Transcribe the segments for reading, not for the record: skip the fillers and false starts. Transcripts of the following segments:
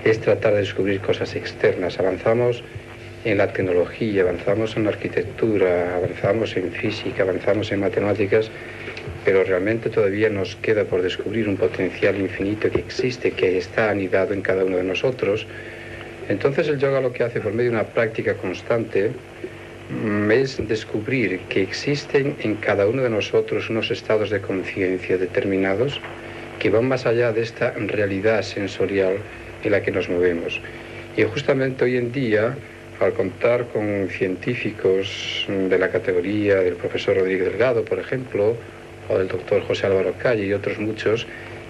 es tratar de descubrir cosas externas. Avanzamos en la tecnología, avanzamos en la arquitectura, avanzamos en física, avanzamos en matemáticas, pero realmente todavía nos queda por descubrir un potencial infinito que existe, que está anidado en cada uno de nosotros. Entonces el yoga lo que hace por medio de una práctica constante es descubrir que existen en cada uno de nosotros unos estados de conciencia determinados que van más allá de esta realidad sensorial en la que nos movemos. Y justamente hoy en día, al contar con científicos de la categoría del profesor Rodríguez Delgado, por ejemplo, o del doctor José Álvaro Calle y otros muchos,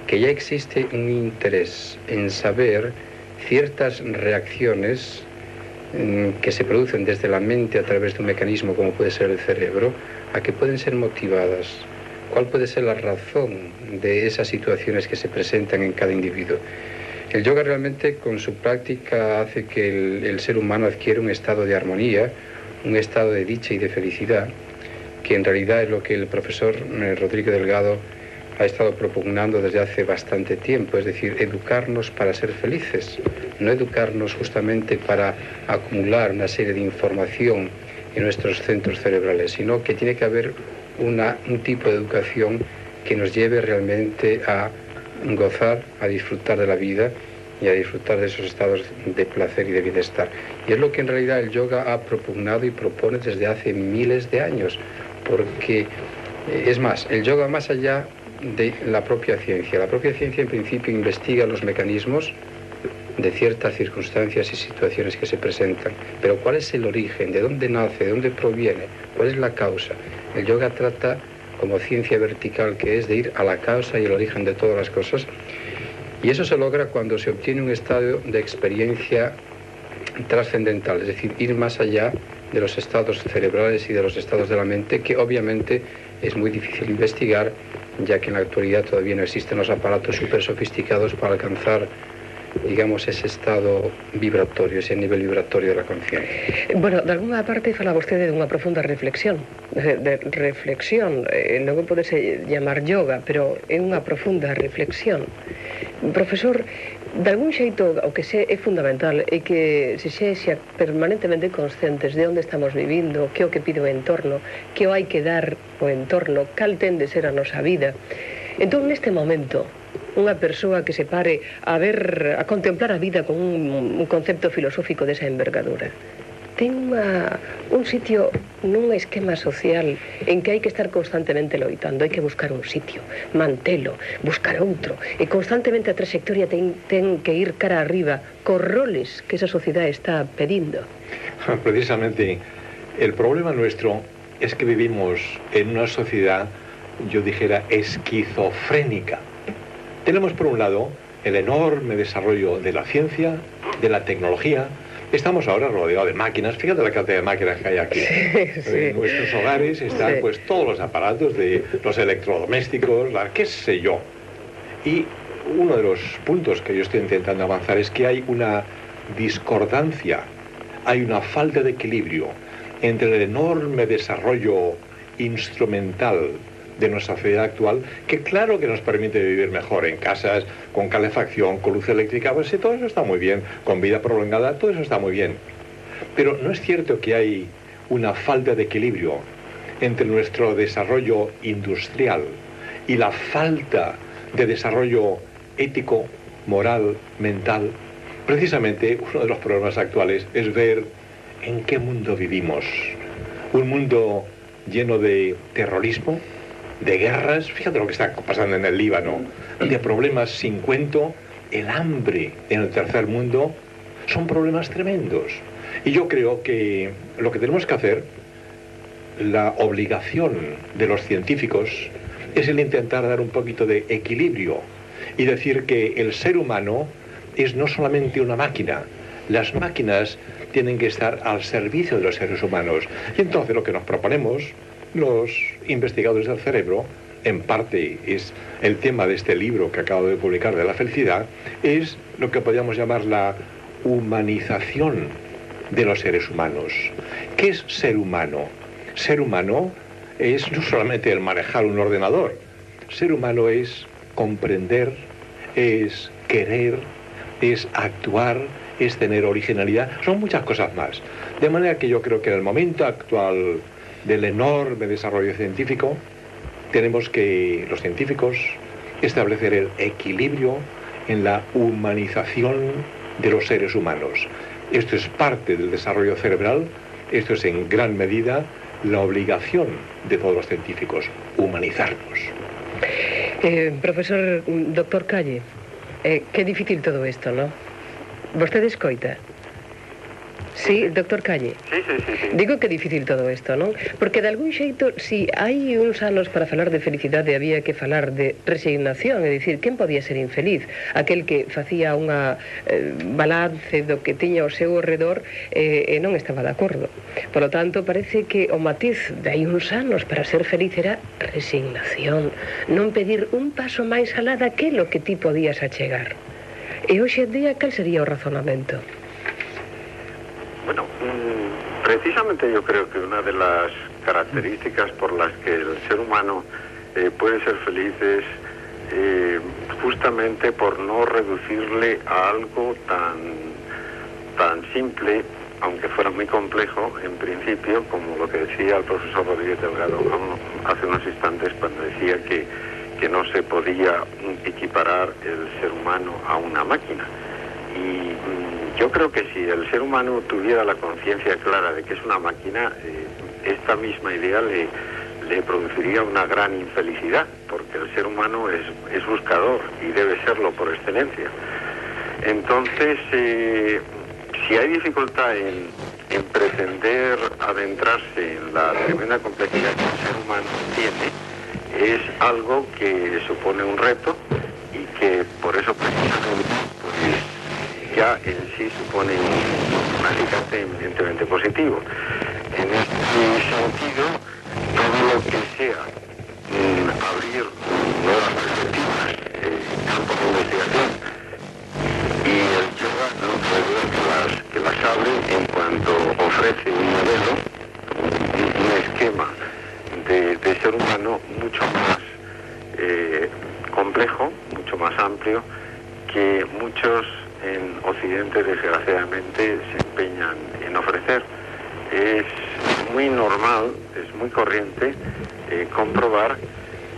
que ya existe un interés en saber ciertas reacciones que se producen desde la mente a través de un mecanismo como puede ser el cerebro, a que pueden ser motivadas. ¿Cuál puede ser la razón de esas situaciones que se presentan en cada individuo? El yoga realmente con su práctica hace que el ser humano adquiera un estado de armonía, un estado de dicha y de felicidad, que en realidad es lo que el profesor Rodríguez Delgado ha estado propugnando desde hace bastante tiempo, es decir, educarnos para ser felices, no educarnos justamente para acumular una serie de información en nuestros centros cerebrales, sino que tiene que haber un tipo de educación que nos lleve realmente a gozar, a disfrutar de la vida y a disfrutar de esos estados de placer y de bienestar. Y es lo que en realidad el yoga ha propugnado y propone desde hace miles de años, porque es más, el yoga más allá de la propia ciencia. La propia ciencia en principio investiga los mecanismos de ciertas circunstancias y situaciones que se presentan. Pero ¿cuál es el origen? ¿De dónde nace? ¿De dónde proviene? ¿Cuál es la causa? El yoga trata, como ciencia vertical que es, de ir a la causa y el origen de todas las cosas. Y eso se logra cuando se obtiene un estado de experiencia trascendental, es decir, ir más allá de los estados cerebrales y de los estados de la mente, que obviamente es muy difícil investigar, ya que en la actualidad todavía no existen los aparatos súper sofisticados para alcanzar, digamos, ese estado vibratorio, ese nivel vibratorio de la conciencia. Bueno, de alguna parte falaba vostede dunha profunda reflexión, de reflexión, non pode ser llamar yoga, pero é unha profunda reflexión. Profesor, de algún xeito o que é fundamental é que se sexa permanentemente conscientes de onde estamos vivindo, que é o que pide o entorno, que o hai que dar o entorno, cal ten de ser a nosa vida. Entón, neste momento, unha persoa que se pare a contemplar a vida con un concepto filosófico desa envergadura, ten un sitio nun esquema social en que hai que estar constantemente loitando, hai que buscar un sitio, mantelo, buscar outro, e constantemente a trayectoria ten que ir cara arriba cos roles que esa sociedade está pedindo. Precisamente, el problema nuestro es que vivimos en una sociedad, yo dijera, esquizofrénica. Tenemos por un lado el enorme desarrollo de la ciencia, de la tecnología. Estamos ahora rodeados de máquinas. Fíjate la cantidad de máquinas que hay aquí. Sí. En nuestros hogares están pues todos los aparatos de los electrodomésticos, qué sé yo. Y uno de los puntos que yo estoy intentando avanzar es que hay una discordancia, hay una falta de equilibrio entre el enorme desarrollo instrumental de nuestra sociedad actual, que claro que nos permite vivir mejor en casas, con calefacción, con luz eléctrica, pues sí, todo eso está muy bien, con vida prolongada, todo eso está muy bien. Pero ¿no es cierto que hay una falta de equilibrio entre nuestro desarrollo industrial y la falta de desarrollo ético, moral, mental? Precisamente uno de los problemas actuales es ver en qué mundo vivimos. Un mundo lleno de terrorismo, de guerras, fíjate lo que está pasando en el Líbano, de problemas sin cuento, el hambre en el tercer mundo, son problemas tremendos. Y yo creo que lo que tenemos que hacer, la obligación de los científicos, es el intentar dar un poquito de equilibrio y decir que el ser humano es no solamente una máquina, las máquinas tienen que estar al servicio de los seres humanos. Y entonces lo que nos proponemos los investigadores del cerebro, en parte es el tema de este libro que acabo de publicar de la felicidad, es lo que podríamos llamar la humanización de los seres humanos. ¿Qué es ser humano? Ser humano es no solamente el manejar un ordenador. Ser humano es comprender, es querer, es actuar, es tener originalidad, son muchas cosas más. De manera que yo creo que en el momento actual del enorme desarrollo científico, tenemos que, los científicos, establecer el equilibrio en la humanización de los seres humanos. Esto es parte del desarrollo cerebral, esto es en gran medida la obligación de todos los científicos, humanizarnos. Profesor, doctor Calle, qué difícil todo esto, ¿no? ¿Vostede escoita? Sí, doctor Calle. Sí. Digo que difícil todo isto, non? Porque de algún xeito, si hai uns anos para falar de felicidade había que falar de resignación, é dicir, quen podía ser infeliz? Aquel que facía unha balance do que tiña ao seu redor e non estaba de acordo. Por lo tanto, parece que o matiz de hai uns anos para ser feliz era resignación, non pedir un paso máis alá daquelo que ti podías achegar. E hoxe en día, cal sería o razonamento? Bueno, precisamente yo creo que una de las características por las que el ser humano puede ser feliz es justamente por no reducirle a algo tan simple, aunque fuera muy complejo en principio, como lo que decía el profesor Rodríguez Delgado hace unos instantes cuando decía que no se podía equiparar el ser humano a una máquina. Y yo creo que si el ser humano tuviera la conciencia clara de que es una máquina, esta misma idea le produciría una gran infelicidad, porque el ser humano es buscador y debe serlo por excelencia. Entonces, si hay dificultad en pretender adentrarse en la tremenda complejidad que el ser humano tiene, es algo que supone un reto y que por eso precisamente ya en sí supone un alicate evidentemente positivo. En este sentido, todo lo que sea abrir nuevas perspectivas, campos de investigación, y el yoga no puede duda que las abre en cuanto ofrece un modelo, un esquema de ser humano mucho más complejo, mucho más amplio, que muchos en Occidente desgraciadamente se empeñan en ofrecer. Es muy normal, es muy corriente comprobar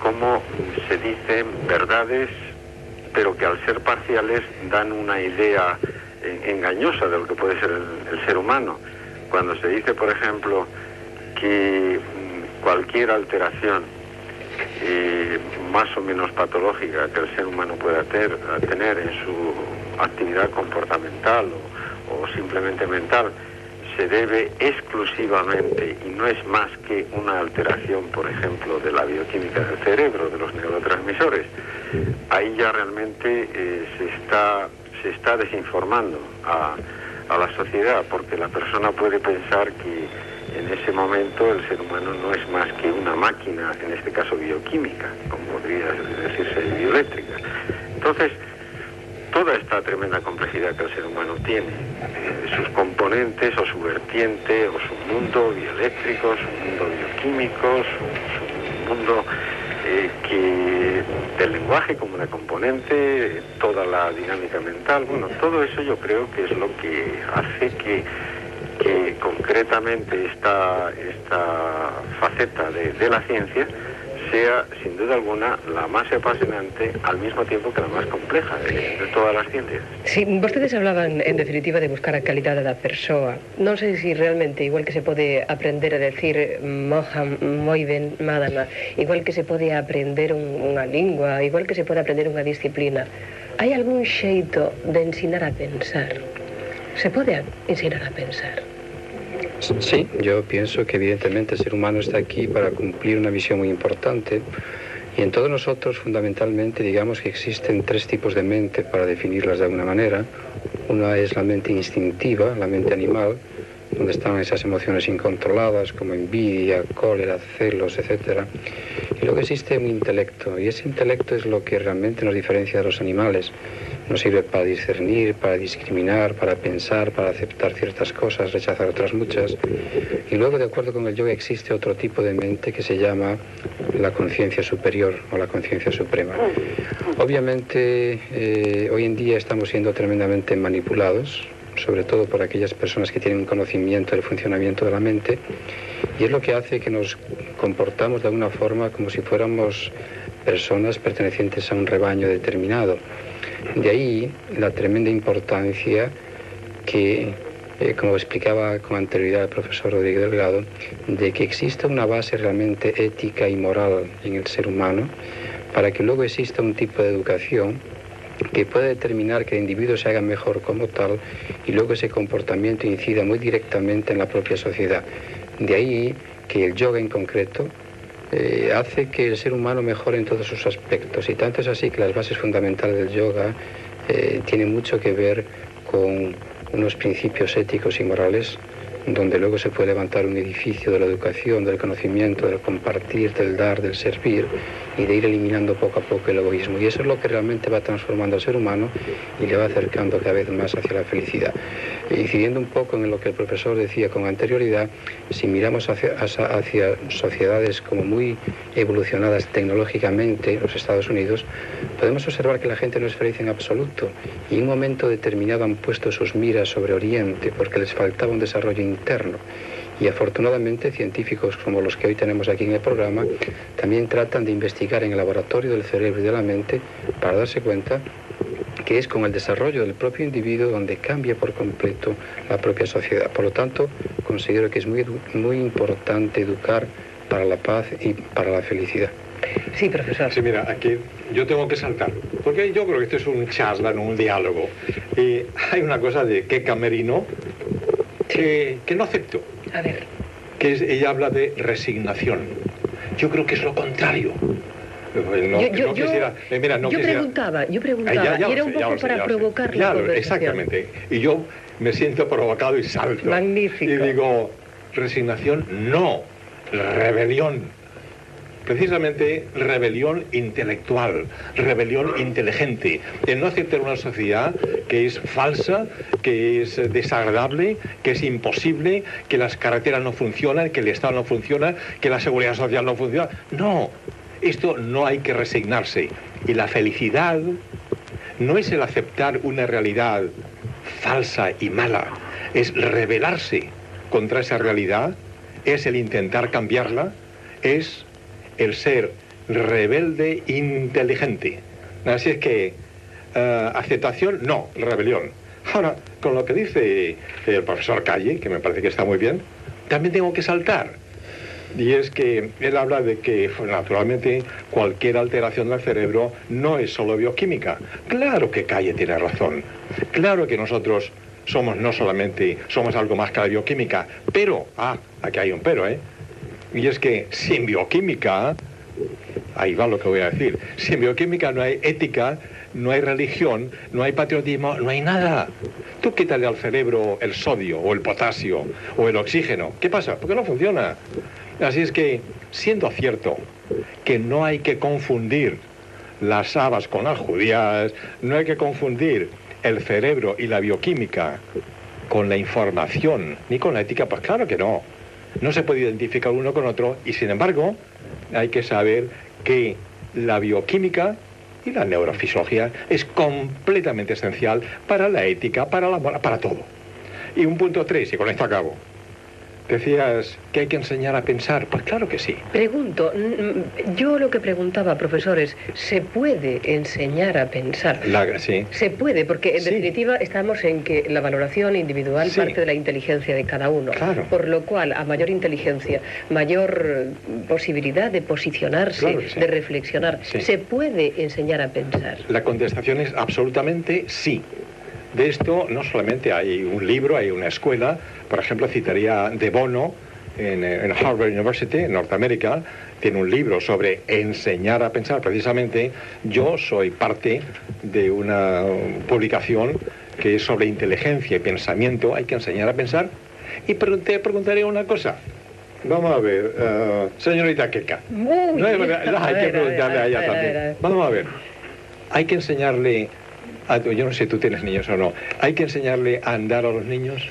cómo se dicen verdades, pero que al ser parciales dan una idea engañosa de lo que puede ser el ser humano. Cuando se dice, por ejemplo, que cualquier alteración más o menos patológica que el ser humano pueda tener en su actividad comportamental o simplemente mental se debe exclusivamente, y no es más que una alteración, por ejemplo, de la bioquímica del cerebro, de los neurotransmisores, ahí ya realmente se está desinformando a la sociedad, porque la persona puede pensar que en ese momento el ser humano no es más que una máquina, en este caso bioquímica, como podría decirse bioeléctrica. Entonces, toda esta tremenda complejidad que el ser humano tiene, sus componentes o su vertiente o su mundo bioeléctrico, su mundo bioquímico, su mundo del lenguaje como una componente, toda la dinámica mental, bueno, todo eso yo creo que es lo que hace que concretamente esta faceta de la ciencia sea, sin duda alguna, la más apasionante al mismo tiempo que la más compleja de todas las ciencias. Sí, vostedes hablaban, en definitiva, de buscar a calidade da persoa. Non sei se realmente, igual que se pode aprender a decir moi ben, madama, igual que se pode aprender unha lingua, igual que se pode aprender unha disciplina, hai algún xeito de ensinar a pensar? ¿Se puede enseñar a pensar? Sí, yo pienso que evidentemente el ser humano está aquí para cumplir una misión muy importante y en todos nosotros fundamentalmente digamos que existen tres tipos de mente para definirlas de alguna manera. Una es la mente instintiva, la mente animal, donde están esas emociones incontroladas como envidia, cólera, celos, etc. Y luego existe un intelecto, y ese intelecto es lo que realmente nos diferencia de los animales. nos sirve para discernir, para discriminar, para pensar, para aceptar ciertas cosas, rechazar otras muchas. Y luego, de acuerdo con el yoga, existe otro tipo de mente que se llama la conciencia superior o la conciencia suprema. Obviamente, hoy en día estamos siendo tremendamente manipulados, sobre todo por aquellas personas que tienen un conocimiento del funcionamiento de la mente, y es lo que hace que nos comportamos de alguna forma como si fuéramos personas pertenecientes a un rebaño determinado. De ahí la tremenda importancia que, como explicaba con anterioridad el profesor Rodríguez Delgado, de que exista una base realmente ética y moral en el ser humano, para que luego exista un tipo de educación que pueda determinar que el individuo se haga mejor como tal, y luego ese comportamiento incida muy directamente en la propia sociedad. De ahí que el yoga en concreto hace que el ser humano mejore en todos sus aspectos, y tanto es así que las bases fundamentales del yoga tienen mucho que ver con unos principios éticos y morales, donde luego se puede levantar un edificio de la educación, del conocimiento, del compartir, del dar, del servir, y de ir eliminando poco a poco el egoísmo. Y eso es lo que realmente va transformando al ser humano y le va acercando cada vez más hacia la felicidad. Incidiendo un poco en lo que el profesor decía con anterioridad, si miramos hacia sociedades como muy evolucionadas tecnológicamente, los Estados Unidos, podemos observar que la gente no es feliz en absoluto, y en un momento determinado han puesto sus miras sobre Oriente porque les faltaba un desarrollo interno. Y afortunadamente científicos como los que hoy tenemos aquí en el programa también tratan de investigar en el laboratorio del cerebro y de la mente para darse cuenta que es con el desarrollo del propio individuo donde cambia por completo la propia sociedad. Por lo tanto, considero que es muy importante educar para la paz y para la felicidad. Sí, profesor. Sí, mira, aquí yo tengo que saltar, porque yo creo que esto es un charla, no un diálogo. Y hay una cosa de que Camerino que no acepto. A ver. Ella habla de resignación. Yo creo que es lo contrario. Yo preguntaba, y era un poco para provocar la conversación. Exactamente. Y yo me siento provocado y salto. Magnífico. Y digo, resignación, no, rebelión. Precisamente rebelión intelectual, rebelión inteligente, el no aceptar una sociedad que es falsa, que es desagradable, que es imposible, que las carreteras no funcionan, que el Estado no funciona, que la seguridad social no funciona. No, esto no hay que resignarse. Y la felicidad no es el aceptar una realidad falsa y mala, es rebelarse contra esa realidad, es el intentar cambiarla, es el ser rebelde inteligente. Así es que aceptación, no, rebelión. Ahora, con lo que dice el profesor Calle, que me parece que está muy bien, también tengo que saltar. Y es que él habla de que, naturalmente, cualquier alteración del cerebro no es solo bioquímica. Claro que Calle tiene razón. Claro que nosotros somos somos algo más que la bioquímica. Pero, aquí hay un pero, y es que sin bioquímica, ahí va lo que voy a decir, sin bioquímica no hay ética, no hay religión, no hay patriotismo, no hay nada. Tú quítale al cerebro el sodio o el potasio o el oxígeno. ¿Qué pasa? Porque no funciona. Así es que, siendo cierto que no hay que confundir las habas con las judías, no hay que confundir el cerebro y la bioquímica con la información, ni con la ética, pues claro que no. No se puede identificar uno con otro, y sin embargo hay que saber que la bioquímica y la neurofisiología es completamente esencial para la ética, para la moral, para todo. Y un punto 3, y con esto acabo. Decías que hay que enseñar a pensar. Pues claro que sí. Pregunto, yo lo que preguntaba, profesores, ¿se puede enseñar a pensar? Sí. Se puede, porque en definitiva estamos en que la valoración individual parte de la inteligencia de cada uno. Claro. Por lo cual, a mayor inteligencia, mayor posibilidad de posicionarse, de reflexionar. Sí. ¿Se puede enseñar a pensar? La contestación es absolutamente sí. De esto no solamente hay un libro, hay una escuela. Por ejemplo, citaría De Bono en Harvard University, en Norteamérica. Tiene un libro sobre enseñar a pensar. Precisamente yo soy parte de una publicación que es sobre inteligencia y pensamiento. Hay que enseñar a pensar. Y te preguntaré una cosa. Vamos a ver, señorita Keka. Muy bien. Hay que preguntarle a ella también. Vamos a ver. Hay que enseñarle Yo no sé si tú tienes niños o no. ¿Hay que enseñarle a andar a los niños?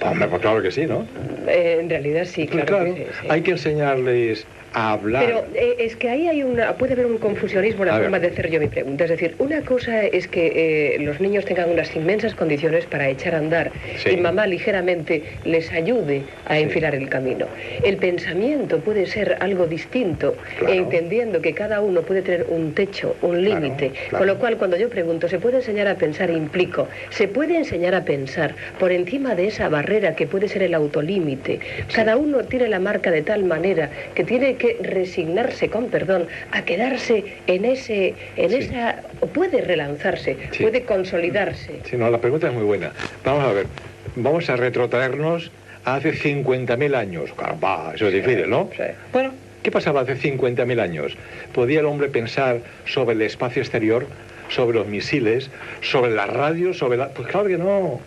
Hombre, pues claro que sí, ¿no? En realidad sí, claro que sí, sí. Hay que enseñarles a hablar. Pero es que ahí puede haber un confusionismo en la forma de hacer yo mi pregunta. Es decir, una cosa es que los niños tengan unas inmensas condiciones para echar a andar y mamá ligeramente les ayude a enfilar el camino. El pensamiento puede ser algo distinto, entendiendo que cada uno puede tener un techo, un límite. Con lo cual, cuando yo pregunto, ¿se puede enseñar a pensar? Implico, ¿se puede enseñar a pensar por encima de esa barrera que puede ser el autolímite? Cada uno tiene la marca de tal manera que tiene que resignarse, con perdón, a quedarse en esa, o puede relanzarse, puede consolidarse. Sí, no, la pregunta es muy buena. Vamos a ver, vamos a retrotraernos a hace 50.000 años. Caramba, eso es difícil, ¿no? Sí. Bueno, ¿qué pasaba hace 50.000 años? ¿Podía el hombre pensar sobre el espacio exterior, sobre los misiles, sobre la radio, Pues claro que no.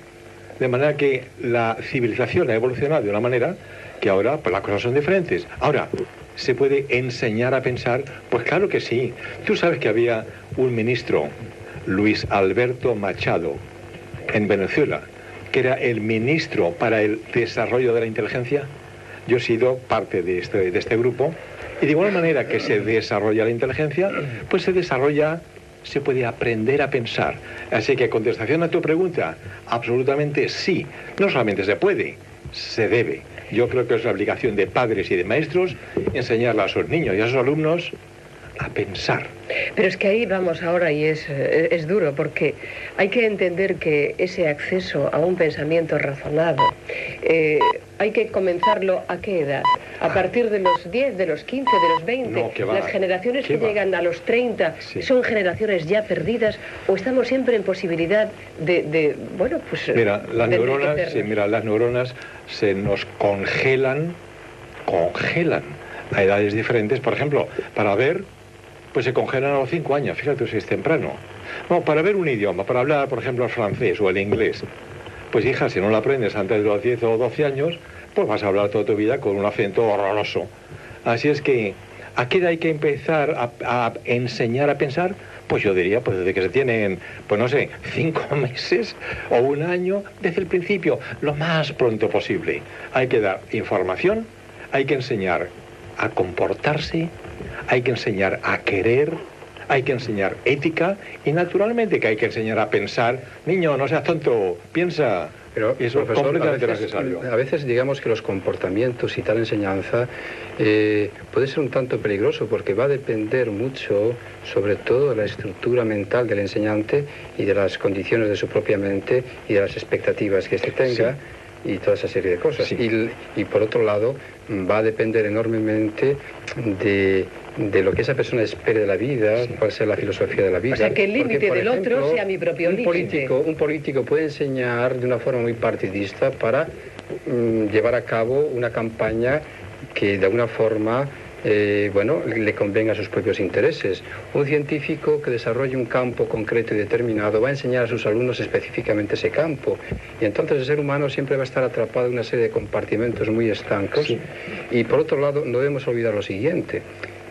De manera que la civilización ha evolucionado de una manera que ahora pues las cosas son diferentes. Ahora, ¿se puede enseñar a pensar? Pues claro que sí. Tú sabes que había un ministro, Luis Alberto Machado, en Venezuela, que era el ministro para el desarrollo de la inteligencia. Yo he sido parte de este grupo, y de igual manera que se desarrolla la inteligencia, pues se puede aprender a pensar. Así que, contestación a tu pregunta, absolutamente sí. No solamente se puede, se debe. Yo creo que es la obligación de padres y de maestros enseñarle a sus niños y a sus alumnos a pensar. Pero es que ahí vamos ahora y es duro, porque hay que entender que ese acceso a un pensamiento razonado hay que comenzarlo ¿a qué edad? A partir de los 10, de los 15, de los 20. No, las generaciones que llegan a los 30 son generaciones ya perdidas, o estamos siempre en posibilidad de bueno, pues... Mira, las neuronas se nos congelan a edades diferentes. Por ejemplo, para ver, pues se congelan a los 5 años, fíjate si es temprano. No, para ver un idioma, para hablar, por ejemplo, el francés o el inglés, pues hija, si no lo aprendes antes de los 10 o 12 años, pues vas a hablar toda tu vida con un acento horroroso. Así es que, ¿a qué edad hay que empezar a enseñar a pensar? Pues yo diría, pues desde que se tienen, pues no sé, 5 meses o un año, desde el principio, lo más pronto posible. Hay que dar información, hay que enseñar a comportarse, hay que enseñar a querer, hay que enseñar ética y naturalmente que hay que enseñar a pensar. Niño, no seas tonto, piensa. Pero, eso es completamente necesario. A veces digamos que los comportamientos y tal enseñanza puede ser un tanto peligroso porque va a depender mucho, sobre todo, de la estructura mental del enseñante y de las condiciones de su propia mente y de las expectativas que éste tenga. Sí. Y toda esa serie de cosas. Sí. Y por otro lado, va a depender enormemente de lo que esa persona espere de la vida, sí. Cuál sea la filosofía de la vida. O sea, que el límite del otro sea mi propio límite. Un político puede enseñar de una forma muy partidista para llevar a cabo una campaña que de alguna forma le convenga a sus propios intereses. Un científico que desarrolle un campo concreto y determinado va a enseñar a sus alumnos específicamente ese campo. Y entonces el ser humano siempre va a estar atrapado en una serie de compartimentos muy estancos. Sí. Y por otro lado, no debemos olvidar lo siguiente,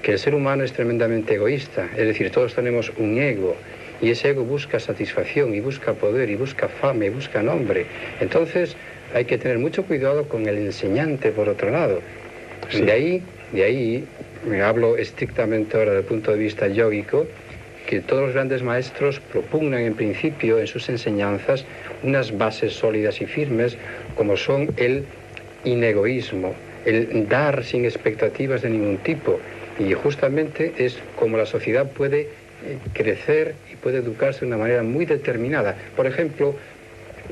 que el ser humano es tremendamente egoísta. Es decir, todos tenemos un ego. Y ese ego busca satisfacción, y busca poder, y busca fama, y busca nombre. Entonces hay que tener mucho cuidado con el enseñante, por otro lado. Sí. De ahí, me hablo estrictamente ahora desde el punto de vista yógico, que todos los grandes maestros propugnan en principio en sus enseñanzas unas bases sólidas y firmes como son el inegoísmo, el dar sin expectativas de ningún tipo. Y justamente es como la sociedad puede crecer y puede educarse de una manera muy determinada. Por ejemplo,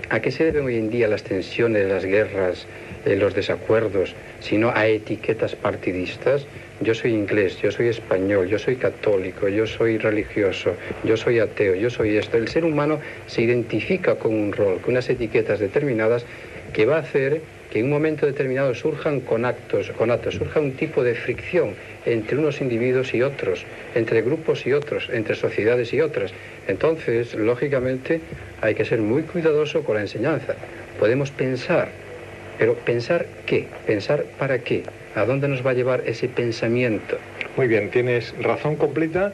¿a qué se deben hoy en día las tensiones, las guerras, los desacuerdos, sino a etiquetas partidistas? Yo soy inglés, yo soy español, yo soy católico, yo soy religioso, yo soy ateo, yo soy esto. El ser humano se identifica con un rol, con unas etiquetas determinadas que va a hacer que en un momento determinado surjan conatos, surja un tipo de fricción entre unos individuos y otros, entre grupos y otros, entre sociedades y otras. Entonces, lógicamente, hay que ser muy cuidadoso con la enseñanza. Podemos pensar, pero ¿pensar qué? ¿Pensar para qué? ¿A dónde nos va a llevar ese pensamiento? Muy bien, tienes razón completa,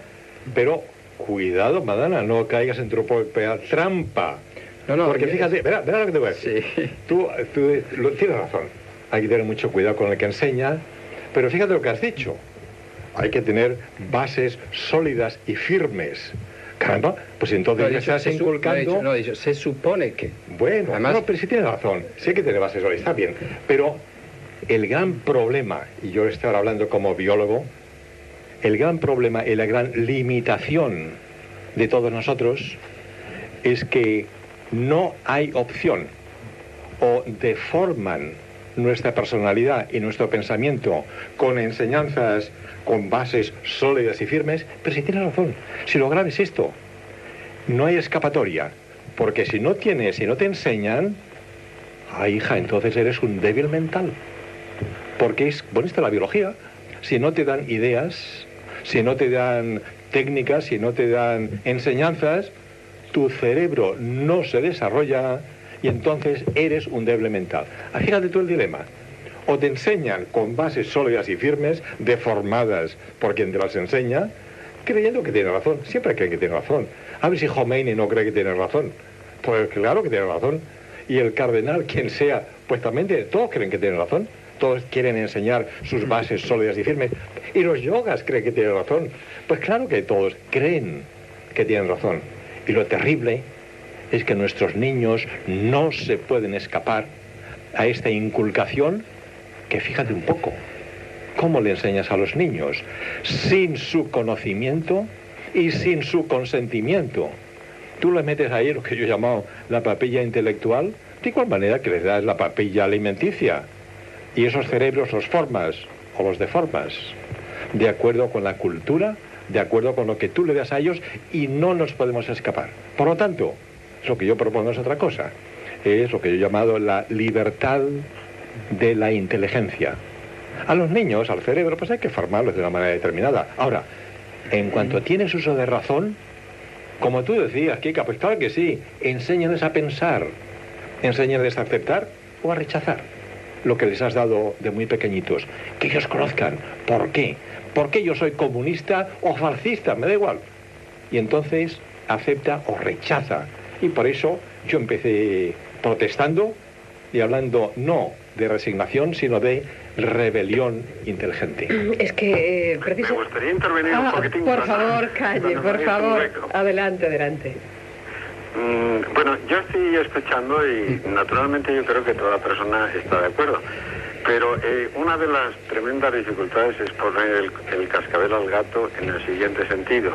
pero cuidado, Madana, no caigas en tu propia trampa. No, porque fíjate, verá lo que te voy a decir. Sí. Tú tienes razón. Hay que tener mucho cuidado con el que enseña, pero fíjate lo que has dicho. Hay que tener bases sólidas y firmes. Caramba, pues entonces me estás inculcando... No, se supone que... Bueno, además... no, pero sí tienes razón. Sí que tiene bases sólidas, está bien. Pero el gran problema, y yo estoy ahora hablando como biólogo, el gran problema y la gran limitación de todos nosotros es que no hay opción. O deforman nuestra personalidad y nuestro pensamiento con enseñanzas, con bases sólidas y firmes, pero si tienes razón, si lo grave es esto, no hay escapatoria, porque si no te enseñan, hija, entonces eres un débil mental, porque bueno, esta es la biología, si no te dan ideas, si no te dan técnicas, si no te dan enseñanzas, tu cerebro no se desarrolla y entonces eres un débil mental. Fíjate tú el dilema. O te enseñan con bases sólidas y firmes, deformadas por quien te las enseña, creyendo que tiene razón. Siempre creen que tiene razón. A ver si Khomeini no cree que tiene razón. Pues claro que tiene razón. Y el cardenal, quien sea, pues también todos creen que tiene razón. Todos quieren enseñar sus bases sólidas y firmes. Y los yogas creen que tienen razón. Pues claro que todos creen que tienen razón. Y lo terrible es que nuestros niños no se pueden escapar a esta inculcación que, fíjate un poco, ¿cómo le enseñas a los niños? Sin su conocimiento y sin su consentimiento. Tú le metes ahí lo que yo he llamado la papilla intelectual, de igual manera que les das la papilla alimenticia. Y esos cerebros los formas o los deformas de acuerdo con la cultura, de acuerdo con lo que tú le das a ellos, y no nos podemos escapar. Por lo tanto, lo que yo propongo es otra cosa. Es lo que yo he llamado la libertad de la inteligencia. A los niños, al cerebro, pues hay que formarlos de una manera determinada. Ahora, en cuanto tienes uso de razón, como tú decías, Kika, pues claro que sí, enséñales a pensar, enséñales a aceptar o a rechazar lo que les has dado de muy pequeñitos. Que ellos conozcan por qué. ¿Por qué yo soy comunista o fascista? Me da igual. Y entonces acepta o rechaza. Y por eso yo empecé protestando y hablando no de resignación, sino de rebelión inteligente. Es que Me gustaría intervenir un poquitín. Por favor, calle, por favor. Adelante, adelante. Bueno, yo estoy escuchando y naturalmente yo creo que toda persona está de acuerdo. Pero una de las tremendas dificultades es poner el cascabel al gato en el siguiente sentido.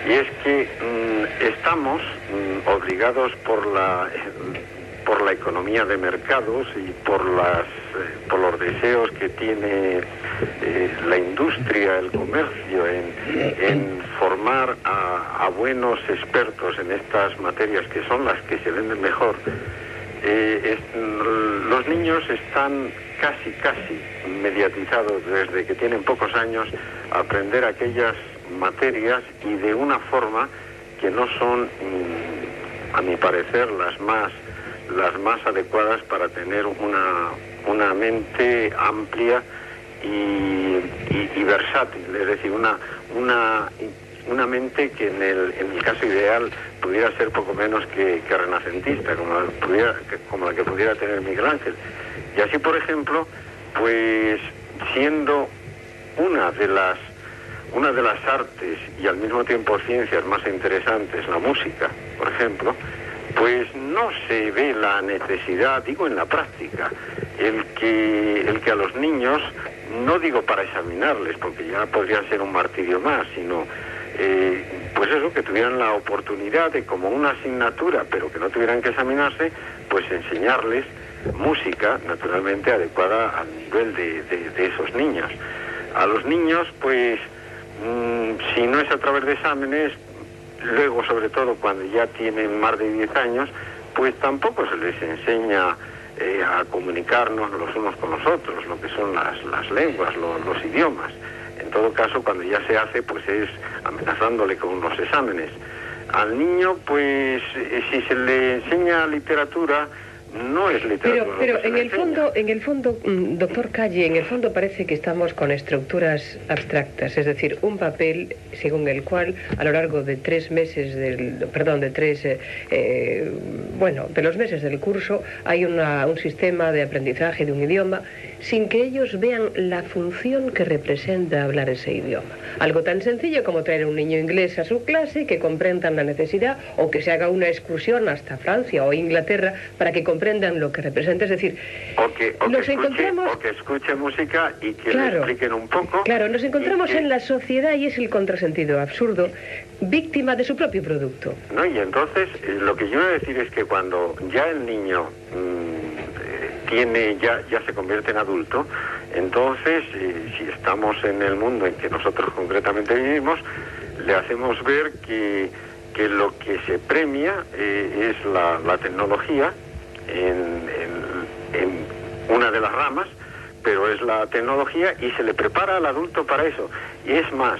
Y es que estamos obligados por la economía de mercados y por los deseos que tiene la industria, el comercio, en formar a buenos expertos en estas materias que son las que se venden mejor. Los niños están casi mediatizados desde que tienen pocos años a aprender aquellas materias y de una forma que no son, a mi parecer, las más adecuadas para tener una mente amplia y versátil, es decir, una mente que en el caso ideal pudiera ser poco menos que renacentista, como la que pudiera tener Miguel Ángel. Y así, por ejemplo, pues siendo una de las artes y al mismo tiempo ciencias más interesantes, la música, por ejemplo, pues no se ve la necesidad, digo en la práctica, el que a los niños, no digo para examinarles, porque ya podría ser un martirio más, sino pues eso, que tuvieran la oportunidad de, como una asignatura, pero que no tuvieran que examinarse, pues enseñarles música, naturalmente adecuada al nivel de esos niños. A los niños, pues, si no es a través de exámenes, luego, sobre todo, cuando ya tienen más de 10 años, pues tampoco se les enseña a comunicarnos los unos con los otros, lo que son las lenguas, los idiomas. En todo caso, cuando ya se hace, pues es amenazándole con los exámenes. Al niño, pues, si se le enseña literatura, no es literatura. Pero en el fondo, doctor Calle, en el fondo parece que estamos con estructuras abstractas, es decir, un papel según el cual a lo largo de 3 meses de los meses del curso hay un sistema de aprendizaje de un idioma sin que ellos vean la función que representa hablar ese idioma. Algo tan sencillo como traer a un niño inglés a su clase, que comprendan la necesidad, o que se haga una excursión hasta Francia o Inglaterra para que comprendan lo que representa. Es decir, o que escuche música y que le expliquen un poco. Claro, nos encontramos en la sociedad, y es el contrasentido absurdo, víctima de su propio producto. No, y entonces lo que yo voy a decir es que cuando ya el niño ya se convierte en adulto, entonces si estamos en el mundo en que nosotros concretamente vivimos, le hacemos ver que lo que se premia es la tecnología en una de las ramas, pero es la tecnología, y se le prepara al adulto para eso. Y es más,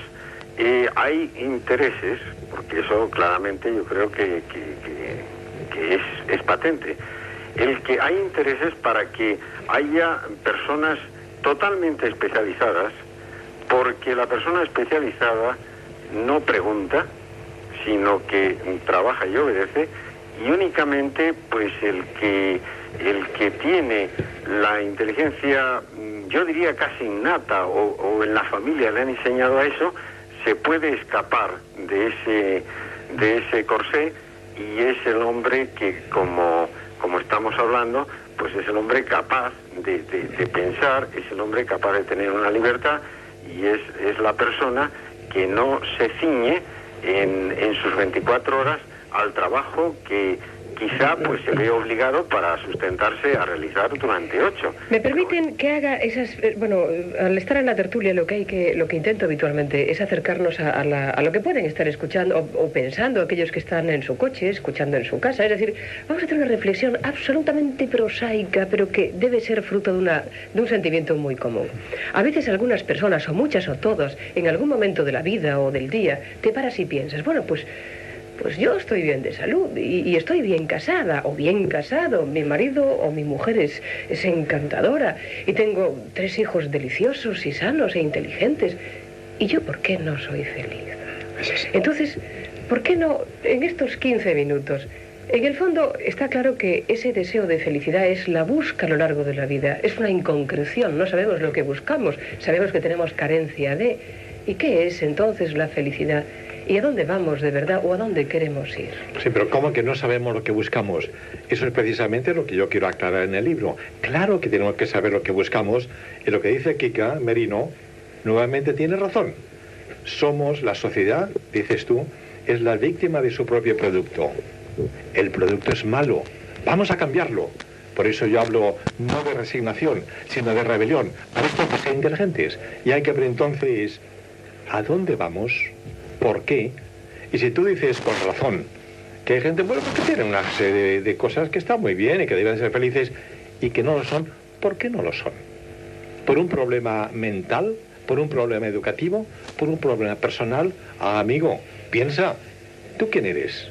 hay intereses, porque eso claramente yo creo que es patente, el que hay intereses para que haya personas totalmente especializadas, porque la persona especializada no pregunta, sino que trabaja y obedece, y únicamente pues el que tiene la inteligencia, yo diría casi innata, o en la familia le han enseñado a eso, se puede escapar de ese corsé, y es el hombre que, como estamos hablando, pues es el hombre capaz de pensar, es el hombre capaz de tener una libertad, y es la persona que no se ciñe en sus 24 horas al trabajo que quizá pues se ve obligado para sustentarse a realizar durante 8. ¿Me permiten que haga esas... al estar en la tertulia lo que intento habitualmente es acercarnos a lo que pueden estar escuchando o pensando aquellos que están en su coche, escuchando en su casa. Es decir, vamos a hacer una reflexión absolutamente prosaica, pero que debe ser fruto de un sentimiento muy común. A veces algunas personas, o muchas o todas, en algún momento de la vida o del día, te paras y piensas, bueno, pues yo estoy bien de salud y estoy bien casada o bien casado, mi marido o mi mujer es encantadora y tengo 3 hijos deliciosos y sanos e inteligentes. ¿Y yo por qué no soy feliz? Entonces, ¿por qué no en estos 15 minutos? En el fondo está claro que ese deseo de felicidad es la busca a lo largo de la vida, es una inconcreción, no sabemos lo que buscamos, sabemos que tenemos carencia de... ¿Y qué es entonces la felicidad? ¿Y a dónde vamos de verdad o a dónde queremos ir? Sí, pero ¿cómo que no sabemos lo que buscamos? Eso es precisamente lo que yo quiero aclarar en el libro. Claro que tenemos que saber lo que buscamos, y lo que dice Kika Merino nuevamente tiene razón. Somos, la sociedad, dices tú, es la víctima de su propio producto. El producto es malo, vamos a cambiarlo. Por eso yo hablo no de resignación, sino de rebelión. Para esto hay que ser inteligentes. Y hay que ver entonces a dónde vamos, por qué. Y si tú dices con razón que hay gente, bueno, que tiene una serie de cosas que están muy bien y que deben ser felices y que no lo son, ¿por qué no lo son? ¿Por un problema mental? ¿Por un problema educativo? ¿Por un problema personal? Ah, amigo, piensa, ¿tú quién eres?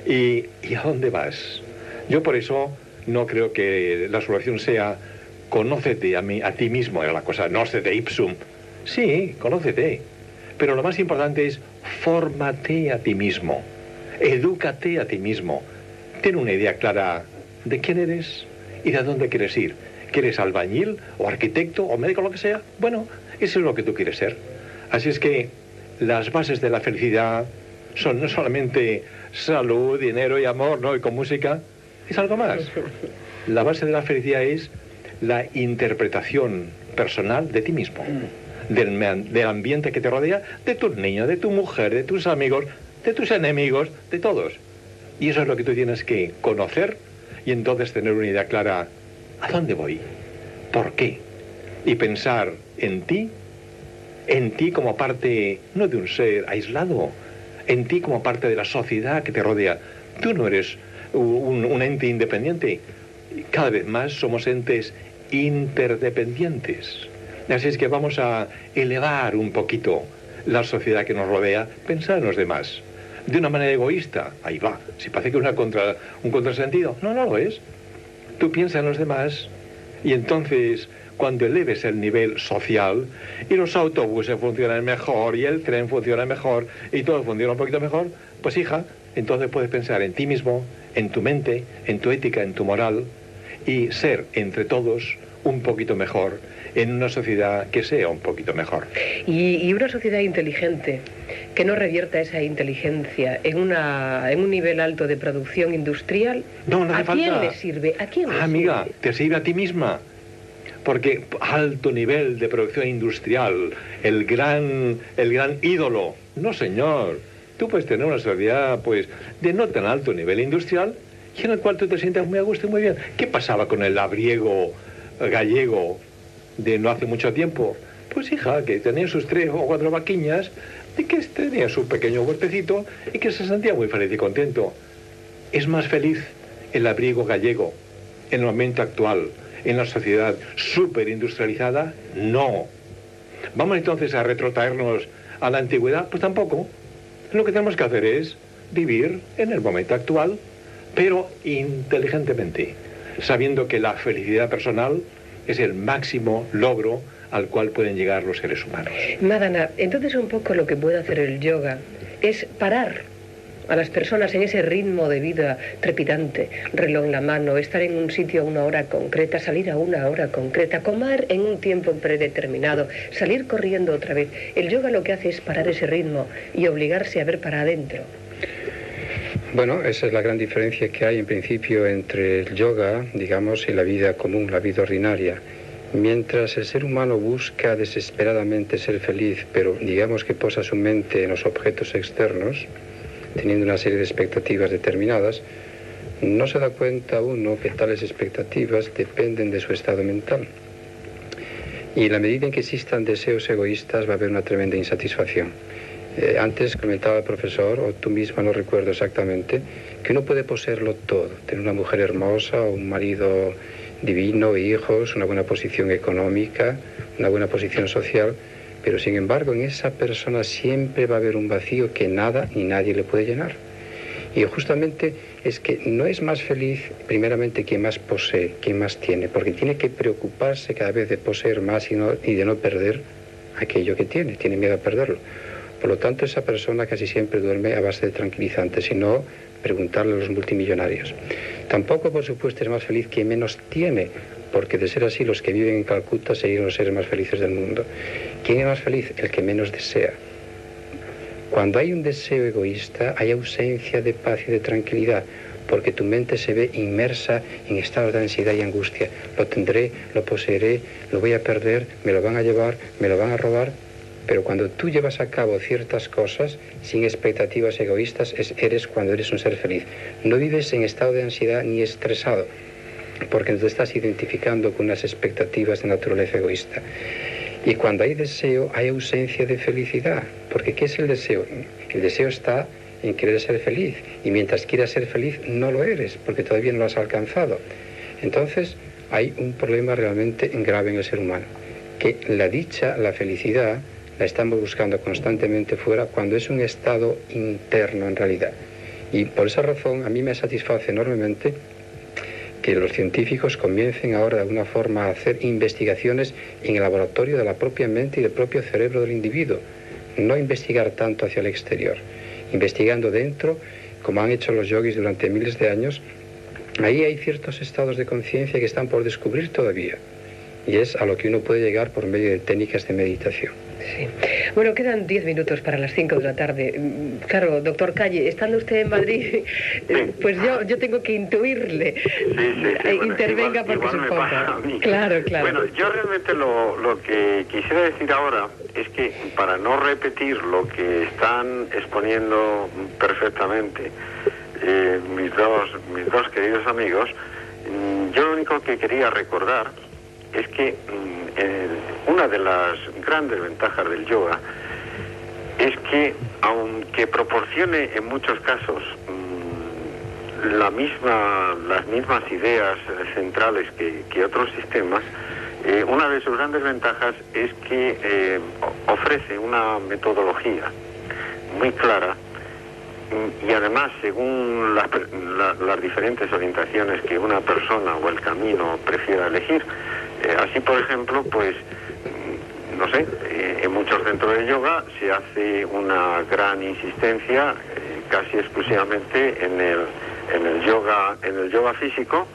¿Y a dónde vas? Yo por eso no creo que la solución sea conócete a ti mismo, era la cosa, nocete ipsum. Sí, conócete. Pero lo más importante es fórmate a ti mismo, edúcate a ti mismo. Ten una idea clara de quién eres y de dónde quieres ir. ¿Quieres albañil o arquitecto o médico, lo que sea? Bueno, eso es lo que tú quieres ser. Así es que las bases de la felicidad son no solamente salud, dinero y amor, ¿no? Y con música, es algo más. La base de la felicidad es la interpretación personal de ti mismo. Del ambiente que te rodea, de tus niños, de tu mujer, de tus amigos, de tus enemigos, de todos. Y eso es lo que tú tienes que conocer y entonces tener una idea clara. ¿A dónde voy? ¿Por qué? Y pensar en ti como parte, no de un ser aislado, en ti como parte de la sociedad que te rodea. Tú no eres un ente independiente. Cada vez más somos entes interdependientes. Así es que vamos a elevar un poquito la sociedad que nos rodea, pensar en los demás. De una manera egoísta, ahí va. Si parece que es un contrasentido, no lo es. tú piensas en los demás y entonces cuando eleves el nivel social y los autobuses funcionan mejor y el tren funciona mejor y todo funciona un poquito mejor, pues hija, entonces puedes pensar en ti mismo, en tu mente, en tu ética, en tu moral y ser entre todos un poquito mejor en una sociedad que sea un poquito mejor. Y una sociedad inteligente que no revierta esa inteligencia en un nivel alto de producción industrial, no hace ¿a quién falta. le sirve? ¿A quién le amiga, sirve? te sirve a ti misma. Porque alto nivel de producción industrial, el gran ídolo. No, señor. Tú puedes tener una sociedad, pues, de no tan alto nivel industrial y en el cual tú te sientas muy a gusto y muy bien. ¿Qué pasaba con el labriego gallego de no hace mucho tiempo? Pues, hija, que tenía sus 3 o 4 vaquiñas y que tenía su pequeño huertecito y que se sentía muy feliz y contento. ¿Es más feliz el labriego gallego en el momento actual, en la sociedad súper industrializada? No. ¿Vamos entonces a retrotraernos a la antigüedad? Pues tampoco. Lo que tenemos que hacer es vivir en el momento actual, pero inteligentemente, sabiendo que la felicidad personal es el máximo logro al cual pueden llegar los seres humanos. Madana, entonces un poco lo que puede hacer el yoga es parar a las personas en ese ritmo de vida trepidante, reloj en la mano, estar en un sitio a una hora concreta, salir a una hora concreta, comer en un tiempo predeterminado, salir corriendo otra vez. El yoga lo que hace es parar ese ritmo y obligarse a ver para adentro. Bueno, esa es la gran diferencia que hay en principio entre el yoga, digamos, y la vida común, la vida ordinaria. Mientras el ser humano busca desesperadamente ser feliz, pero digamos que posa su mente en los objetos externos, teniendo una serie de expectativas determinadas, no se da cuenta uno que tales expectativas dependen de su estado mental. Y en la medida en que existan deseos egoístas va a haber una tremenda insatisfacción. Antes comentaba el profesor, o tú misma, no recuerdo exactamente, que uno puede poseerlo todo, tener una mujer hermosa, o un marido divino, hijos, una buena posición económica, una buena posición social, pero sin embargo en esa persona siempre va a haber un vacío que nada ni nadie le puede llenar. Y justamente es que no es más feliz primeramente quien más posee, quien más tiene, porque tiene que preocuparse cada vez de poseer más y de no perder aquello que tiene miedo a perderlo. Por lo tanto, esa persona casi siempre duerme a base de tranquilizantes, y no preguntarle a los multimillonarios. Tampoco, por supuesto, es más feliz quien menos tiene, porque de ser así, los que viven en Calcuta serían los seres más felices del mundo. ¿Quién es más feliz? El que menos desea. Cuando hay un deseo egoísta, hay ausencia de paz y de tranquilidad, porque tu mente se ve inmersa en estados de ansiedad y angustia. Lo tendré, lo poseeré, lo voy a perder, me lo van a llevar, me lo van a robar. Pero cuando tú llevas a cabo ciertas cosas sin expectativas egoístas, eres cuando eres un ser feliz. No vives en estado de ansiedad ni estresado, porque no te estás identificando con unas expectativas de naturaleza egoísta. Y cuando hay deseo, hay ausencia de felicidad. Porque ¿qué es el deseo? El deseo está en querer ser feliz. Y mientras quieras ser feliz, no lo eres, porque todavía no lo has alcanzado. Entonces, hay un problema realmente grave en el ser humano. Que la dicha, la felicidad, la estamos buscando constantemente fuera, cuando es un estado interno en realidad. Y por esa razón, a mí me satisface enormemente que los científicos comiencen ahora de alguna forma a hacer investigaciones en el laboratorio de la propia mente y del propio cerebro del individuo. No investigar tanto hacia el exterior, investigando dentro, como han hecho los yogis durante miles de años. Ahí hay ciertos estados de conciencia que están por descubrir todavía, y es a lo que uno puede llegar por medio de técnicas de meditación. Sí. Bueno, quedan 10 minutos para las 5 de la tarde. Claro, doctor Calle, estando usted en Madrid, pues yo tengo que intuirle. Sí, intervenga bueno, porque igual supongo. Claro. Bueno, yo realmente lo que quisiera decir ahora es que, para no repetir lo que están exponiendo perfectamente mis dos queridos amigos, yo lo único que quería recordar es que una de las grandes ventajas del yoga es que, aunque proporcione en muchos casos las mismas ideas centrales que otros sistemas, una de sus grandes ventajas es que ofrece una metodología muy clara y además, según las diferentes orientaciones que una persona o el camino prefiera elegir. Así, por ejemplo, pues, no sé, en muchos centros de yoga se hace una gran insistencia casi exclusivamente en el yoga físico,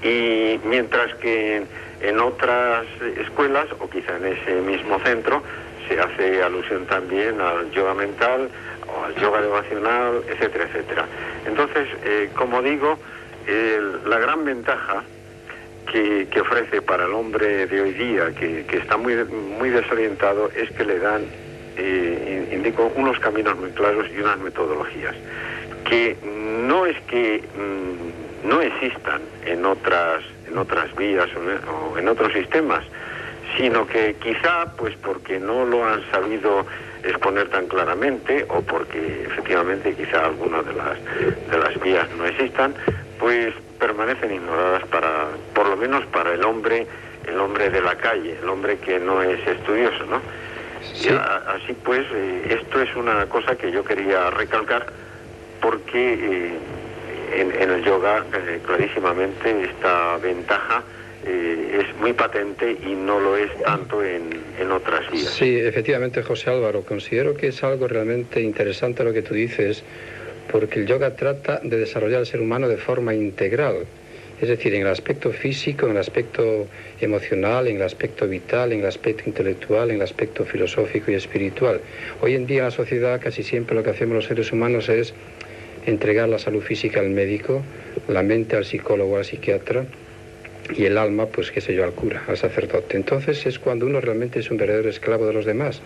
y mientras que en otras escuelas, o quizá en ese mismo centro, se hace alusión también al yoga mental o al yoga devocional, etcétera, etcétera. Entonces, como digo, la gran ventaja que ofrece para el hombre de hoy día, que está muy desorientado, es que le dan, indico, unos caminos muy claros y unas metodologías que no es que no existan en otras vías o en otros sistemas, sino que quizá pues porque no lo han sabido exponer tan claramente, o porque efectivamente quizá algunas de las vías no existan, pues permanecen ignoradas por lo menos para el hombre de la calle, el hombre que no es estudioso, ¿no? Sí. Así pues, esto es una cosa que yo quería recalcar, porque en el yoga clarísimamente esta ventaja es muy patente y no lo es tanto en otras vías. Sí, efectivamente, José Álvaro, considero que es algo realmente interesante lo que tú dices, porque el yoga trata de desarrollar al ser humano de forma integral, es decir, en el aspecto físico, en el aspecto emocional, en el aspecto vital, en el aspecto intelectual, en el aspecto filosófico y espiritual. Hoy en día en la sociedad casi siempre lo que hacemos los seres humanos es entregar la salud física al médico, la mente al psicólogo, al psiquiatra, y el alma, pues qué sé yo, al cura, al sacerdote. Entonces es cuando uno realmente es un verdadero esclavo de los demás.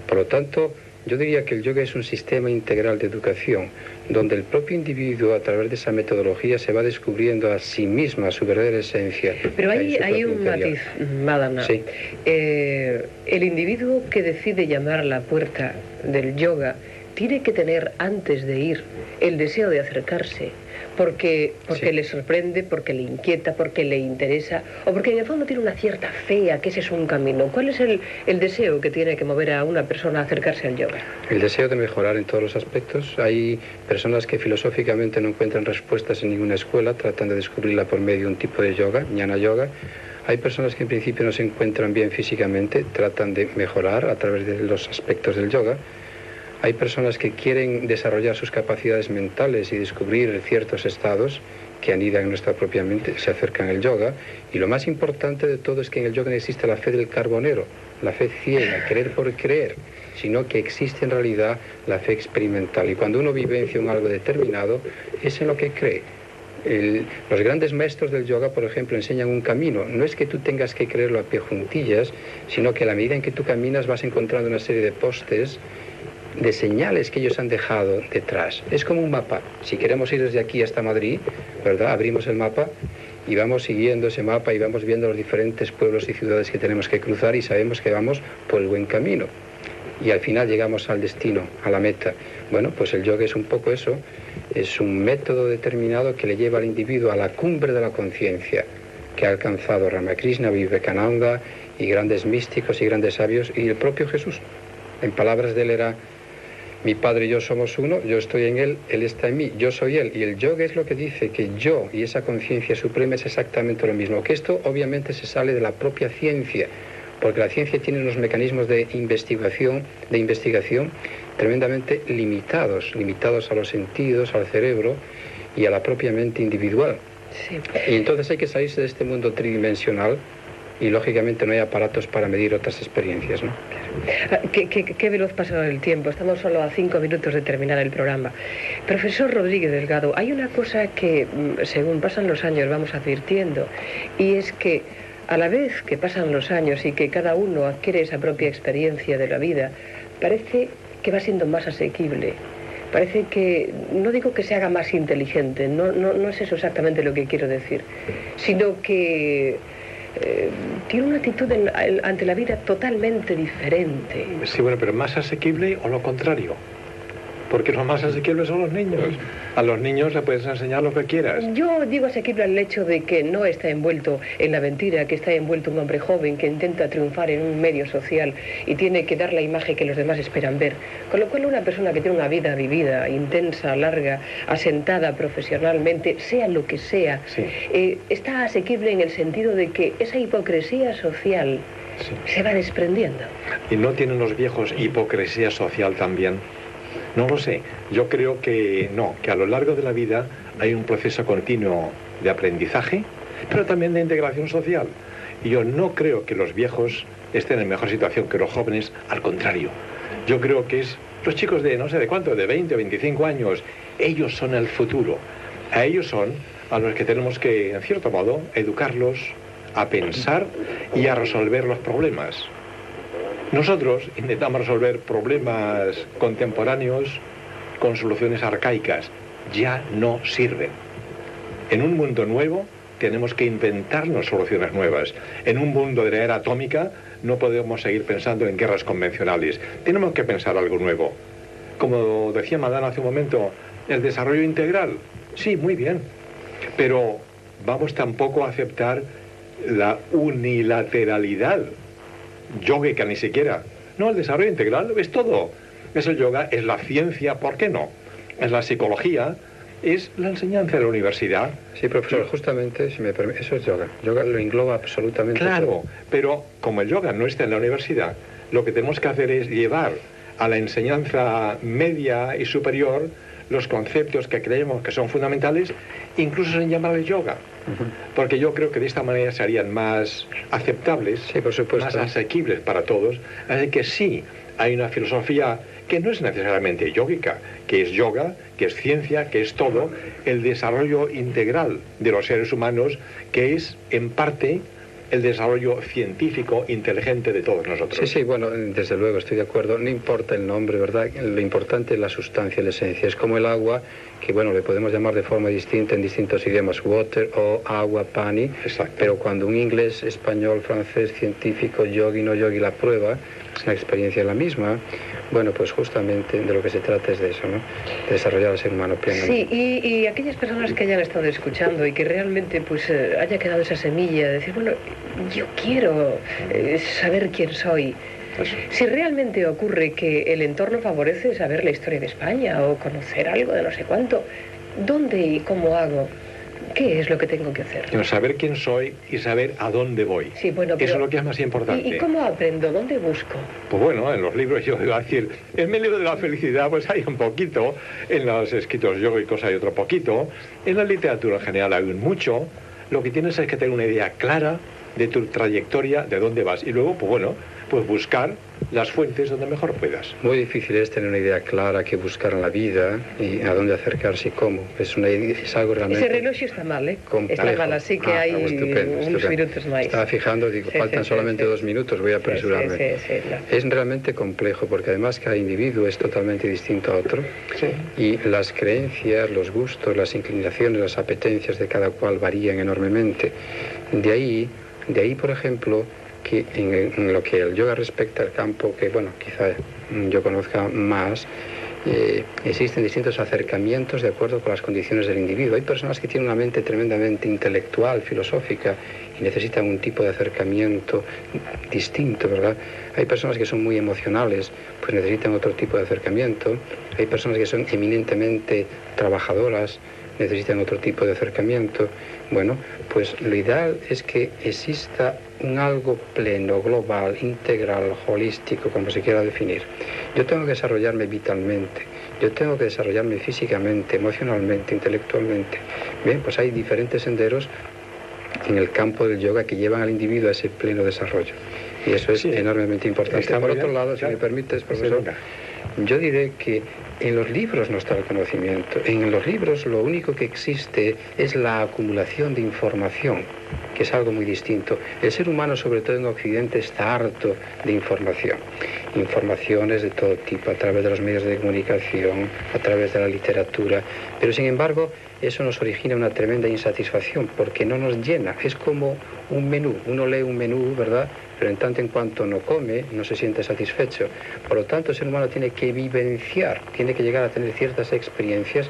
Por lo tanto, yo diría que el yoga es un sistema integral de educación, donde el propio individuo, a través de esa metodología, se va descubriendo a sí misma, a su verdadera esencia. Pero hay un matiz, Madana. Sí. El individuo que decide llamar a la puerta del yoga tiene que tener, antes de ir, el deseo de acercarse, porque sí, le sorprende, porque le inquieta, porque le interesa, o porque en el fondo tiene una cierta fe a que ese es un camino. ¿Cuál es el deseo que tiene que mover a una persona a acercarse al yoga? El deseo de mejorar en todos los aspectos. Hay personas que filosóficamente no encuentran respuestas en ninguna escuela, tratan de descubrirla por medio de un tipo de yoga, Jnana Yoga. Hay personas que en principio no se encuentran bien físicamente, tratan de mejorar a través de los aspectos del yoga. Hay personas que quieren desarrollar sus capacidades mentales y descubrir ciertos estados que anidan en nuestra propia mente, se acercan al yoga. Y lo más importante de todo es que en el yoga no existe la fe del carbonero, la fe ciega, creer por creer, sino que existe en realidad la fe experimental. Y cuando uno vivencia un algo determinado, es en lo que cree. Los grandes maestros del yoga, por ejemplo, enseñan un camino. No es que tú tengas que creerlo a pie juntillas, sino que a la medida en que tú caminas vas encontrando una serie de postes, de señales que ellos han dejado detrás. Es como un mapa. Si queremos ir desde aquí hasta Madrid, ¿verdad? Abrimos el mapa y vamos siguiendo ese mapa y vamos viendo los diferentes pueblos y ciudades que tenemos que cruzar, y sabemos que vamos por el buen camino. Y al final llegamos al destino, a la meta. Bueno, pues el yoga es un poco eso. Es un método determinado que le lleva al individuo a la cumbre de la conciencia que ha alcanzado Ramakrishna, Vivekananda y grandes místicos y grandes sabios, y el propio Jesús. En palabras de él era: mi Padre y yo somos uno, yo estoy en Él, Él está en mí, yo soy Él. Y el yoga es lo que dice, que yo y esa conciencia suprema es exactamente lo mismo. Que esto obviamente se sale de la propia ciencia, porque la ciencia tiene unos mecanismos de investigación tremendamente limitados a los sentidos, al cerebro y a la propia mente individual. Sí. Y entonces hay que salirse de este mundo tridimensional, y lógicamente no hay aparatos para medir otras experiencias, ¿no? Qué veloz pasa el tiempo. Estamos solo a 5 minutos de terminar el programa. Profesor Rodríguez Delgado, hay una cosa que, según pasan los años, vamos advirtiendo, y es que a la vez que pasan los años y que cada uno adquiere esa propia experiencia de la vida, parece que va siendo más asequible. Parece que, no digo que se haga más inteligente, no es eso exactamente lo que quiero decir, sino que tiene una actitud ante la vida totalmente diferente. Sí, bueno, pero más asequible o lo contrario. porque lo más asequible son los niños. A los niños le puedes enseñar lo que quieras. Yo digo asequible al hecho de que no está envuelto en la mentira, que está envuelto un hombre joven que intenta triunfar en un medio social y tiene que dar la imagen que los demás esperan ver. Con lo cual una persona que tiene una vida vivida, intensa, larga, asentada profesionalmente, sea lo que sea, sí, está asequible en el sentido de que esa hipocresía social sí, se va desprendiendo. ¿Y no tienen los viejos hipocresía social también? No lo sé. Yo creo que no, que a lo largo de la vida hay un proceso continuo de aprendizaje, pero también de integración social. Y yo no creo que los viejos estén en mejor situación que los jóvenes, al contrario. Yo creo que es los chicos de no sé de cuánto, de 20 o 25 años, ellos son el futuro. A ellos son a los que tenemos que, en cierto modo, educarlos a pensar y a resolver los problemas. Nosotros intentamos resolver problemas contemporáneos con soluciones arcaicas. Ya no sirven. En un mundo nuevo tenemos que inventarnos soluciones nuevas. En un mundo de la era atómica no podemos seguir pensando en guerras convencionales. Tenemos que pensar algo nuevo. Como decía Madame hace un momento, el desarrollo integral. Sí, muy bien. Pero vamos tampoco a aceptar la unilateralidad yógica ni siquiera. No, el desarrollo integral es todo. Es el yoga, es la ciencia, ¿por qué no? Es la psicología, es la enseñanza de la universidad. Sí, profesor, justamente, si me permite, eso es yoga. Yoga lo engloba absolutamente claro, todo. Pero como el yoga no está en la universidad, lo que tenemos que hacer es llevar a la enseñanza media y superior los conceptos que creemos que son fundamentales, incluso sin llamarle yoga. Porque yo creo que de esta manera serían más aceptables, sí, por supuesto, más asequibles para todos. Así que sí, hay una filosofía que no es necesariamente yógica, que es yoga, que es ciencia, que es todo, el desarrollo integral de los seres humanos, que es en parte el desarrollo científico inteligente de todos nosotros. Sí, sí, bueno, desde luego estoy de acuerdo. No importa el nombre, ¿verdad? Lo importante es la sustancia, la esencia. Es como el agua, que bueno, le podemos llamar de forma distinta en distintos idiomas, water o agua, pani. Exacto. Pero cuando un inglés, español, francés, científico, yogi, no yogi la prueba, es una experiencia la misma. Bueno, pues justamente de lo que se trata es de eso, ¿no? De desarrollar al ser humano plenamente. Sí, y aquellas personas que hayan estado escuchando y que realmente pues haya quedado esa semilla de decir, bueno, yo quiero saber quién soy. Eso. Si realmente ocurre que el entorno favorece saber la historia de España o conocer algo de no sé cuánto, ¿dónde y cómo hago? ¿Qué es lo que tengo que hacer? Saber quién soy y saber a dónde voy. Sí, bueno, pero, eso es lo que es más importante. ¿Y cómo aprendo? ¿Dónde busco? Pues bueno, en los libros yo iba a decir, en el libro de la felicidad pues hay un poquito, en los escritos yogicos hay otro poquito, en la literatura en general hay un mucho. Lo que tienes es que tener una idea clara de tu trayectoria, de dónde vas. Y luego, pues bueno, pues buscar las fuentes donde mejor puedas. Muy difícil es tener una idea clara que buscar en la vida y a dónde acercarse y cómo. Es algo realmente... Ese reloj está mal, ¿eh? Complejo. Está mal, así que hay unos minutos más. Estaba fijando, digo, faltan solamente 2 minutos, voy a apresurarme. No. Es realmente complejo porque además cada individuo es totalmente distinto a otro y las creencias, los gustos, las inclinaciones, las apetencias de cada cual varían enormemente. De ahí, por ejemplo, que en lo que el yoga respecta al campo, que bueno, quizá yo conozca más, existen distintos acercamientos de acuerdo con las condiciones del individuo. Hay personas que tienen una mente tremendamente intelectual, filosófica, y necesitan un tipo de acercamiento distinto, ¿verdad? Hay personas que son muy emocionales, pues necesitan otro tipo de acercamiento. Hay personas que son eminentemente trabajadoras, necesitan otro tipo de acercamiento. Bueno, pues lo ideal es que exista un algo pleno, global, integral, holístico, como se quiera definir. Yo tengo que desarrollarme vitalmente, yo tengo que desarrollarme físicamente, emocionalmente, intelectualmente. Bien, pues hay diferentes senderos en el campo del yoga que llevan al individuo a ese pleno desarrollo. Y eso es enormemente importante. Por otro lado, si me permites, profesor, yo diré que en los libros no está el conocimiento. En los libros lo único que existe es la acumulación de información, que es algo muy distinto. El ser humano, sobre todo en Occidente, está harto de información. informaciones de todo tipo, a través de los medios de comunicación, a través de la literatura, pero sin embargo eso nos origina una tremenda insatisfacción porque no nos llena. Es como un menú, uno lee un menú, ¿verdad?, pero en tanto en cuanto no come, no se siente satisfecho. Por lo tanto, el ser humano tiene que vivenciar, tiene que llegar a tener ciertas experiencias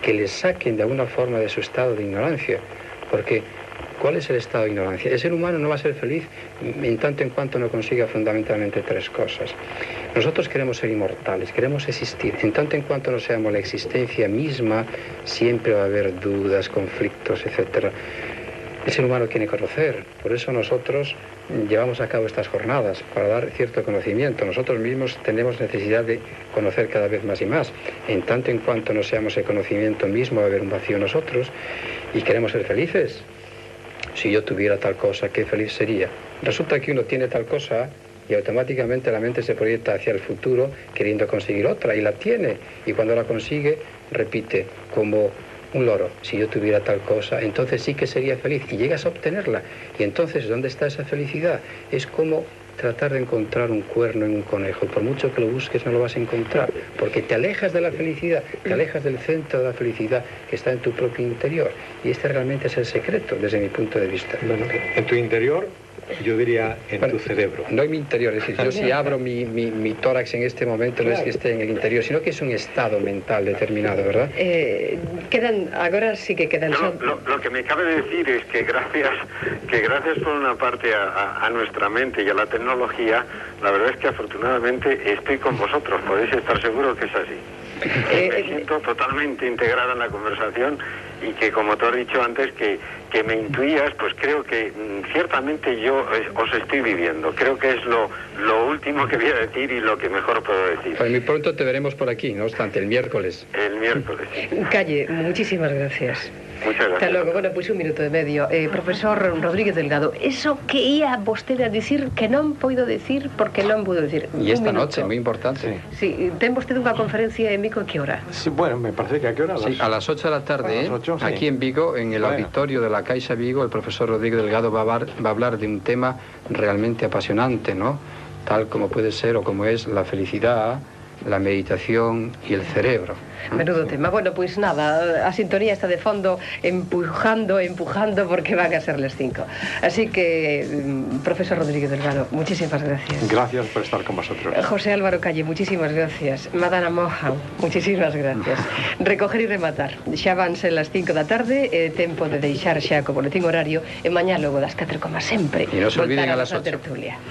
que le saquen de alguna forma de su estado de ignorancia. Porque, ¿cuál es el estado de ignorancia? El ser humano no va a ser feliz en tanto en cuanto no consiga fundamentalmente tres cosas. Nosotros queremos ser inmortales, queremos existir. En tanto en cuanto no seamos la existencia misma, siempre va a haber dudas, conflictos, etc. El ser humano quiere conocer, por eso nosotros llevamos a cabo estas jornadas, para dar cierto conocimiento. Nosotros mismos tenemos necesidad de conocer cada vez más y más. En tanto en cuanto no seamos el conocimiento mismo, va a haber un vacío en nosotros y queremos ser felices. Si yo tuviera tal cosa, qué feliz sería. Resulta que uno tiene tal cosa y automáticamente la mente se proyecta hacia el futuro queriendo conseguir otra y la tiene. Y cuando la consigue, repite como un loro, si yo tuviera tal cosa, entonces sí que sería feliz y llegas a obtenerla. Y entonces, ¿dónde está esa felicidad? Es como tratar de encontrar un cuerno en un conejo. Por mucho que lo busques, no lo vas a encontrar, porque te alejas de la felicidad, te alejas del centro de la felicidad que está en tu propio interior. Y este realmente es el secreto, desde mi punto de vista. Bueno, en tu interior, yo diría en tu cerebro. No en mi interior, es decir, yo si abro mi tórax en este momento, no es que esté en el interior, sino que es un estado mental determinado, ¿verdad? Ahora sí que quedan... Lo que me cabe decir es que gracias por una parte a nuestra mente y a la tecnología, la verdad es que afortunadamente estoy con vosotros, podéis estar seguros que es así. Me siento totalmente integrada en la conversación y que, como tú has dicho antes, que me intuías, pues creo que ciertamente yo os estoy viviendo. Creo que es lo último que voy a decir y lo que mejor puedo decir. Pues muy pronto te veremos por aquí, no obstante, el miércoles. El miércoles. Calle, muchísimas gracias. Muchas gracias. Hasta luego. Bueno, pues un minuto e medio. Profesor Rodríguez Delgado, eso que ia vostede a dicir que non poido decir porque non pudo decir. Y esta noche, muy importante. Sí, ten vostede unha conferencia en Vigo, ¿a qué hora? Sí, bueno, me parece que a qué hora. Sí, a las 8 de la tarde, a las 8, sí. Aquí en Vigo, en el auditorio de la Caixa Vigo, el profesor Rodríguez Delgado va a hablar de un tema realmente apasionante, ¿no? Tal como puede ser o como es la felicidad, la meditación y el cerebro. Menudo tema. Bueno, pues nada, a sintonía está de fondo empujando, porque van a ser las 5. Así que, profesor Rodríguez Delgado, muchísimas gracias. Gracias por estar con vosotros. José Álvaro Calle, muchísimas gracias. Madana Moja, muchísimas gracias. Recoger y rematar. Xa van ser las 5 da tarde, tempo de deixar xa co boletín horario, e mañá logo das 4 como sempre. E non se olviden a las 8. Tertulia.